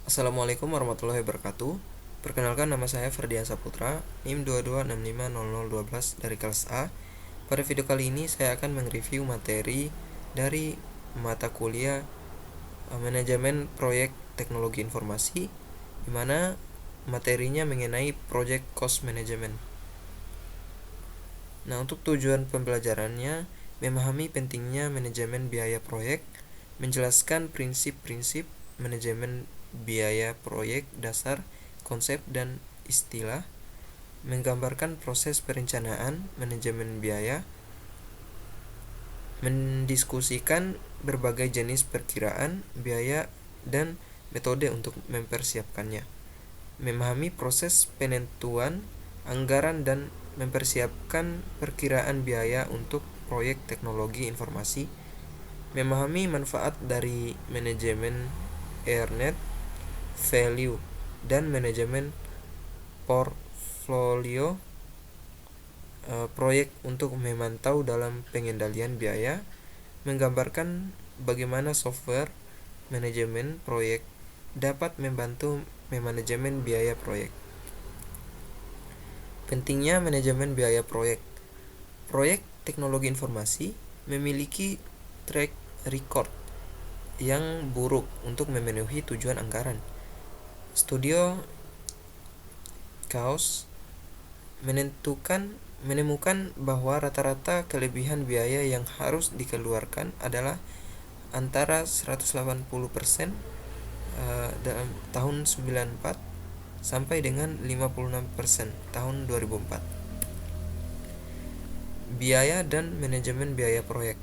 Assalamualaikum warahmatullahi wabarakatuh. Perkenalkan, nama saya Ferdian Saputra, NIM 22650012 dari kelas A. Pada video kali ini saya akan mereview materi dari mata kuliah Manajemen Proyek Teknologi Informasi, di mana materinya mengenai Project Cost Management. Nah, untuk tujuan pembelajarannya, memahami pentingnya manajemen biaya proyek, menjelaskan prinsip-prinsip manajemen biaya proyek, dasar, konsep, dan istilah, menggambarkan proses perencanaan manajemen biaya, mendiskusikan berbagai jenis perkiraan biaya dan metode untuk mempersiapkannya, memahami proses penentuan anggaran dan mempersiapkan perkiraan biaya untuk proyek teknologi informasi, memahami manfaat dari manajemen earned value dan manajemen portfolio proyek untuk memantau dalam pengendalian biaya, menggambarkan bagaimana software manajemen proyek dapat membantu memanajemen biaya proyek. Pentingnya manajemen biaya proyek. Proyek teknologi informasi memiliki track record yang buruk untuk memenuhi tujuan anggaran. Studio Chaos menemukan bahwa rata-rata kelebihan biaya yang harus dikeluarkan adalah antara 180% dalam tahun 94 sampai dengan 56% tahun 2004. Biaya dan manajemen biaya proyek.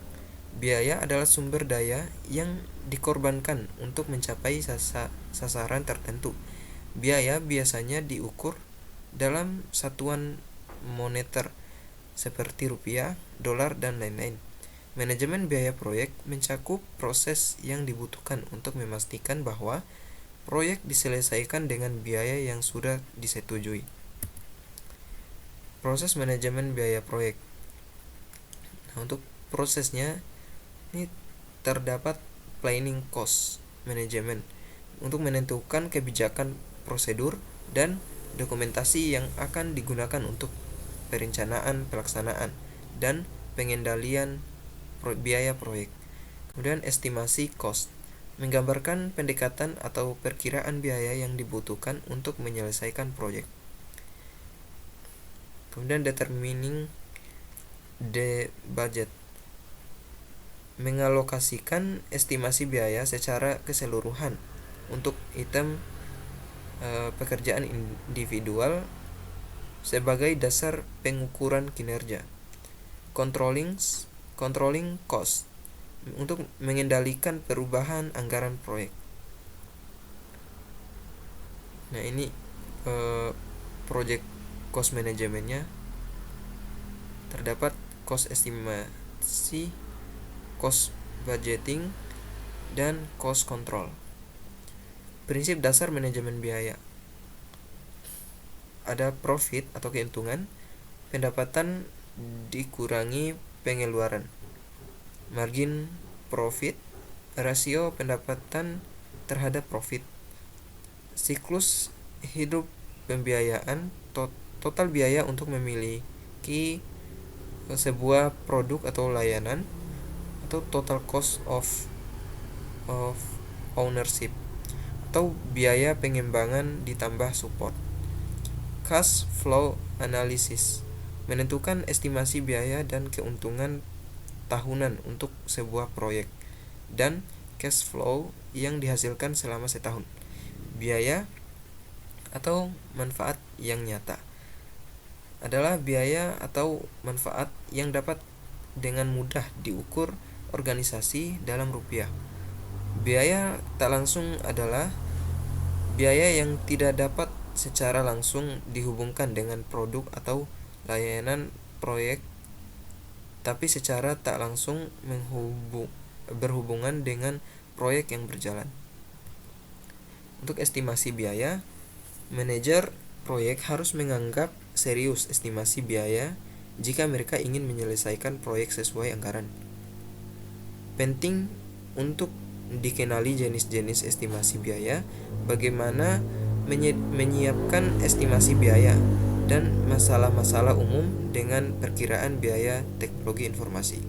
Biaya adalah sumber daya yang dikorbankan untuk mencapai sasaran tertentu. Biaya biasanya diukur dalam satuan moneter seperti rupiah, dolar, dan lain-lain. Manajemen biaya proyek mencakup proses yang dibutuhkan untuk memastikan bahwa proyek diselesaikan dengan biaya yang sudah disetujui. Proses manajemen biaya proyek. Nah, untuk prosesnya ini terdapat planning cost management untuk menentukan kebijakan prosedur dan dokumentasi yang akan digunakan untuk perencanaan, pelaksanaan, dan pengendalian biaya proyek. Kemudian estimasi cost menggambarkan pendekatan atau perkiraan biaya yang dibutuhkan untuk menyelesaikan proyek. Kemudian determining the budget mengalokasikan estimasi biaya secara keseluruhan untuk item pekerjaan individual sebagai dasar pengukuran kinerja. Controlling cost untuk mengendalikan perubahan anggaran proyek. Nah, ini project cost manajemennya. Terdapat cost estimasi, cost budgeting, dan cost control. Prinsip dasar manajemen biaya. Ada profit atau keuntungan, pendapatan dikurangi pengeluaran. Margin profit, rasio pendapatan terhadap profit. Siklus hidup pembiayaan, total biaya untuk memiliki sebuah produk atau layanan, atau total cost of ownership, atau biaya pengembangan ditambah support. Cash flow analysis menentukan estimasi biaya dan keuntungan tahunan untuk sebuah proyek dan cash flow yang dihasilkan selama setahun. Biaya atau manfaat yang nyata adalah biaya atau manfaat yang dapat dengan mudah diukur organisasi dalam rupiah. Biaya tak langsung adalah biaya yang tidak dapat secara langsung dihubungkan dengan produk atau layanan proyek, tapi secara tak langsung berhubungan dengan proyek yang berjalan. Untuk estimasi biaya, manajer proyek harus menganggap serius estimasi biaya jika mereka ingin menyelesaikan proyek sesuai anggaran. Penting untuk dikenali jenis-jenis estimasi biaya, bagaimana menyiapkan estimasi biaya, dan masalah-masalah umum dengan perkiraan biaya teknologi informasi.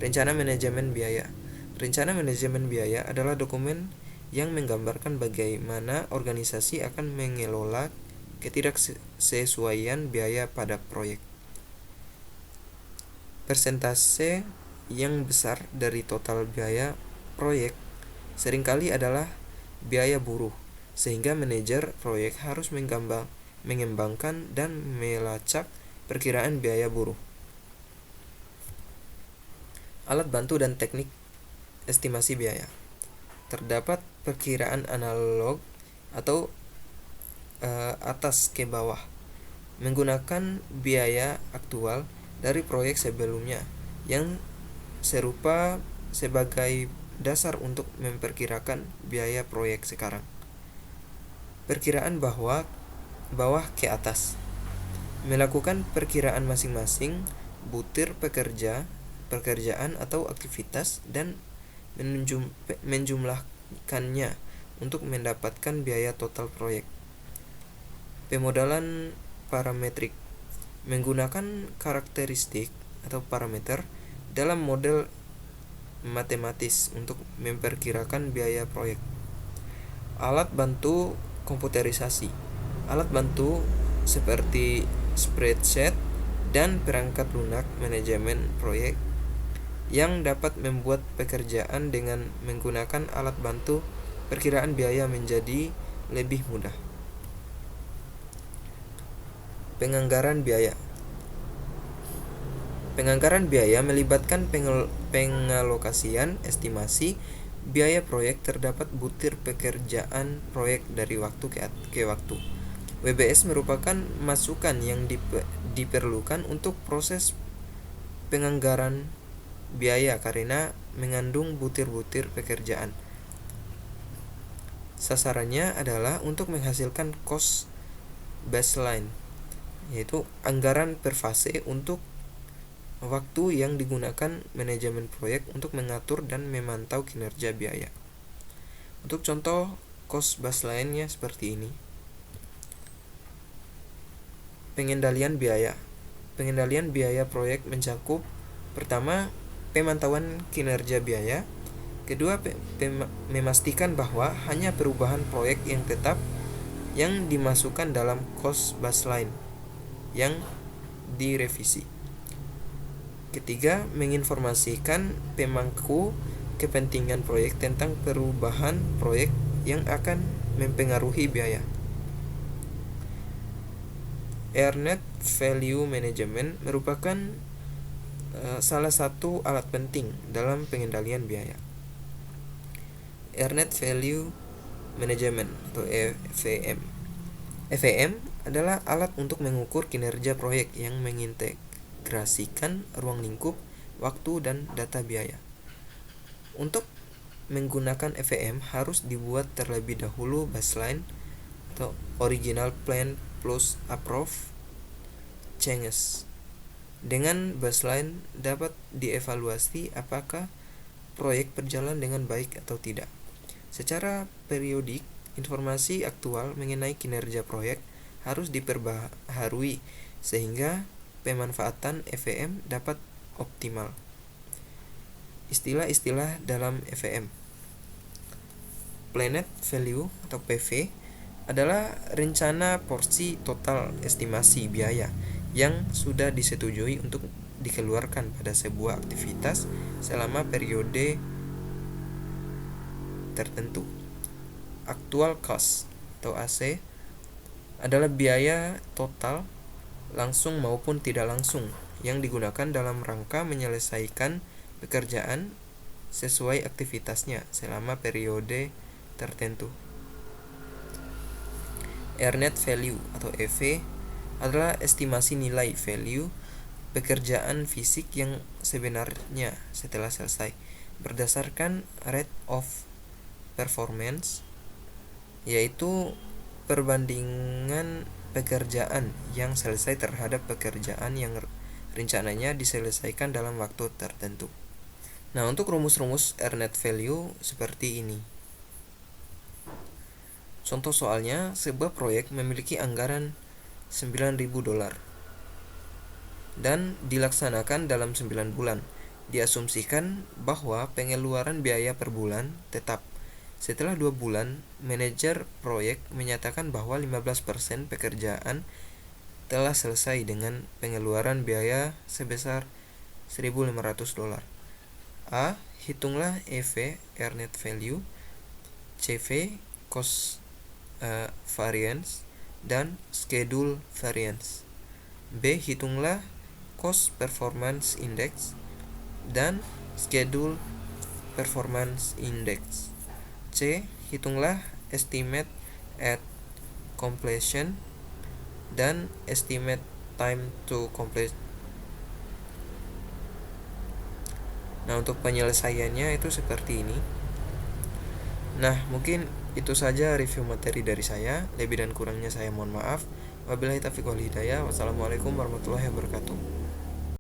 Rencana manajemen biaya. Rencana manajemen biaya adalah dokumen yang menggambarkan bagaimana organisasi akan mengelola ketidaksesuaian biaya pada proyek. Persentase yang besar dari total biaya proyek seringkali adalah biaya buruh, sehingga manajer proyek harus mengembangkan dan melacak perkiraan biaya buruh. Alat bantu dan teknik estimasi biaya. Terdapat perkiraan analog atau atas ke bawah menggunakan biaya aktual dari proyek sebelumnya yang serupa sebagai dasar untuk memperkirakan biaya proyek sekarang. Perkiraan bawah ke atas. Melakukan perkiraan masing-masing butir pekerjaan atau aktivitas dan menjumlahkannya untuk mendapatkan biaya total proyek. Pemodelan parametrik. Menggunakan karakteristik atau parameter dalam model matematis untuk memperkirakan biaya proyek. Alat bantu komputerisasi. Alat bantu seperti spreadsheet dan perangkat lunak manajemen proyek yang dapat membuat pekerjaan dengan menggunakan alat bantu perkiraan biaya menjadi lebih mudah. Penganggaran biaya. Penganggaran biaya melibatkan pengalokasian estimasi biaya proyek terdapat butir pekerjaan proyek dari waktu ke waktu. WBS merupakan masukan yang diperlukan untuk proses penganggaran biaya karena mengandung butir-butir pekerjaan. Sasarannya adalah untuk menghasilkan cost baseline, yaitu anggaran per fase untuk waktu yang digunakan manajemen proyek untuk mengatur dan memantau kinerja biaya. Untuk contoh cost baseline-nya seperti ini. Pengendalian biaya. Pengendalian biaya proyek mencakup pertama, pemantauan kinerja biaya, kedua, memastikan bahwa hanya perubahan proyek yang tetap yang dimasukkan dalam cost baseline yang direvisi. Ketiga, menginformasikan pemangku kepentingan proyek tentang perubahan proyek yang akan mempengaruhi biaya. Earned Value Management merupakan salah satu alat penting dalam pengendalian biaya. Earned Value Management atau EVM. EVM adalah alat untuk mengukur kinerja proyek yang mengintegrasikan ruang lingkup, waktu, dan data biaya. Untuk menggunakan EVM harus dibuat terlebih dahulu baseline atau original plan plus approved changes. Dengan baseline dapat dievaluasi apakah proyek berjalan dengan baik atau tidak. Secara periodik, informasi aktual mengenai kinerja proyek harus diperbaharui sehingga pemanfaatan EVM dapat optimal. Istilah-istilah dalam EVM. Planned Value atau PV adalah rencana porsi total estimasi biaya yang sudah disetujui untuk dikeluarkan pada sebuah aktivitas selama periode tertentu. Actual cost atau AC adalah biaya total langsung maupun tidak langsung yang digunakan dalam rangka menyelesaikan pekerjaan sesuai aktivitasnya selama periode tertentu. Earned Value atau EV adalah estimasi nilai value pekerjaan fisik yang sebenarnya setelah selesai berdasarkan rate of performance, yaitu perbandingan pekerjaan yang selesai terhadap pekerjaan yang rencananya diselesaikan dalam waktu tertentu. Nah, untuk rumus-rumus earned value seperti ini. Contoh soalnya, sebuah proyek memiliki anggaran $9.000 dan dilaksanakan dalam 9 bulan. Diasumsikan bahwa pengeluaran biaya per bulan tetap. Setelah 2 bulan, manajer proyek menyatakan bahwa 15% pekerjaan telah selesai dengan pengeluaran biaya sebesar $1.500. A. Hitunglah EV, earned value, CV, cost variance, dan schedule variance. B. Hitunglah cost performance index dan schedule performance index. C. Hitunglah estimate at completion dan estimate time to complete. Nah, untuk penyelesaiannya itu seperti ini. Nah, mungkin itu saja review materi dari saya. Lebih dan kurangnya saya mohon maaf. Wabillahi taufiq wal hidayah. Wassalamualaikum warahmatullahi wabarakatuh.